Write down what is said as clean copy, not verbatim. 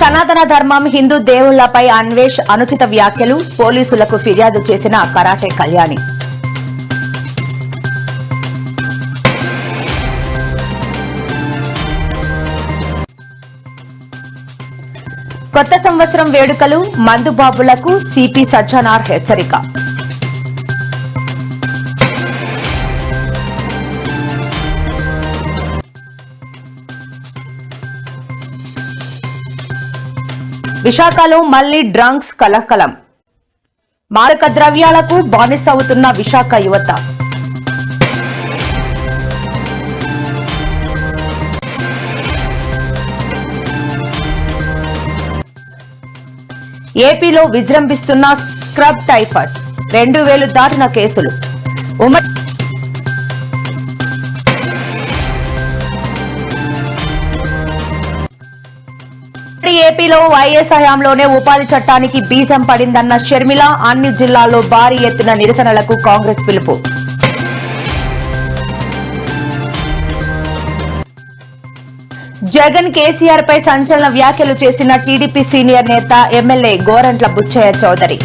సనాతన ధర్మం హిందూ దేవుళ్లపై అన్వేష్ అనుచిత వ్యాఖ్యలు, పోలీసులకు ఫిర్యాదు చేసిన కరాటే కళ్యాణి. కొత్త సంవత్సరం వేడుకలు, మందుబాబులకు సిపి సజ్జనార్ హెచ్చరిక. విశాఖలో మళ్లీ డ్రగ్స్ కలకలం. మాదక ద్రవ్యాలకు బానిసవుతున్న విశాఖ యువత. ఏపీలో విజృంభిస్తున్న స్క్రబ్ టైఫాయిడ్, 2000 దాటిన కేసులు. ఏపీలో వైఎస్ హయాంలోనే ఉపాధి చట్టానికి బీజం పడిందన్న షర్మిల, అన్ని జిల్లాల్లో భారీ ఎత్తున నిరసనలకు కాంగ్రెస్ పిలుపు. జగన్ కేసీఆర్ పై సంచలన వ్యాఖ్యలు చేసిన టీడీపీ సీనియర్ నేత ఎమ్మెల్యే గోరంట్ల బుచ్చయ్య చౌదరి.